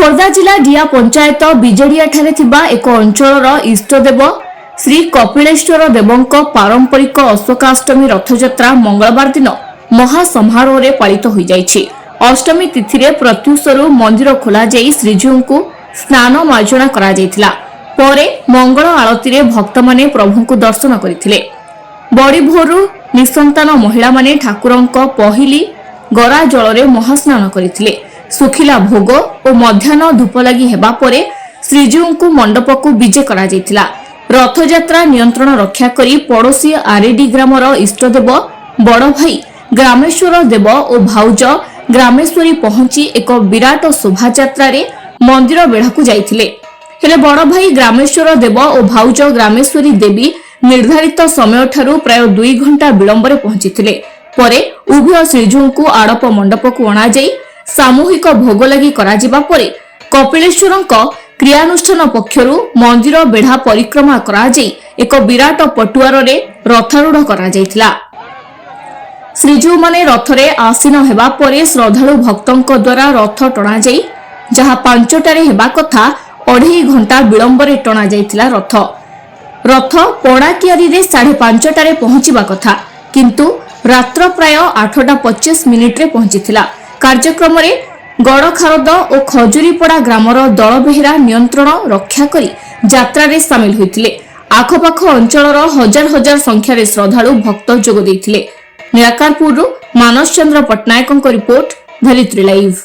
खोर्धा जिला डिया पंचायत बिजेडिया ठारे थिबा एक अंचलर इष्टदेव श्री कपिलेश्वर देवंक पारंपरिक अशोकाष्टमी रथयात्रा मंगलवार दिन महासमारोह पालित हो जाइछि। अष्टमी तिथि रे प्रत्युषरु मंदिर खोला जाई श्रीजीव को स्नान मार्जना करा जायतिला। परे मंगल आरती रे भक्त माने प्रभु को दर्शन करथिले। बड़ी भोरु निसंतान महिला माने ठाकुरंक पहिली गरा जल रे महास्नान करथिले। सुखिला भोग और मध्याह्न धूप लगी हेबा परे श्रीजीव को मंडप को विजे करा जायतिला। रथयात्रा नियंत्रण रक्षा करी पड़ोसी आरेडी ग्रामर इष्टदेव बड़ भाई ग्रामेश्वर देव और भाउज ग्रामेश्वरी पहुंची एक विराट शोभायात्रा रे मंदिर बेढ़ा को जाइथिले। हेले बड़ भाई ग्रामेश्वर देव और भाउज ग्रामेश्वरी देवी निर्धारित समय ठारू प्राय 2 घंटा विलंब पहुंचीथिले। परे उभय श्रीजीव को आड़प मंडप को अणा जाई सामूहिक भोग लगी करा जिबा परे कपिलेश्वरंक क्रियानुष्ठान पक्षरु मंदिर बेढ़ा परिक्रमा करा जाई एक विराट पटुआर रे रथारूढ़ करा जायतिला। श्रीजीव माने रथरे आसीन हेबा परे श्रद्धालु भक्तंक द्वारा रथ टणा जाई जहा 5टारे हेबा कथा 2.5 घंटा विलंब रे टणा जायतिला। रथ पड़ाकियारी रे 5:30टारे पहुंचीबा कथा किंतु रात्र प्राय 8:25 रे पहुंचीथिला। कार्यक्रम रे गड़खारद और खजुरीपड़ा ग्रामर दल बेहेरा नियंत्रण रक्षा करी यात्रा रे सामिल होइथिले। आखपाख अंचलर हजार हजार संख्यार श्रद्धालु भक्त जोग देइथिले। निराकारपुर मानस चंद्र पट्टनायक रिपोर्ट धरित्री लाइव।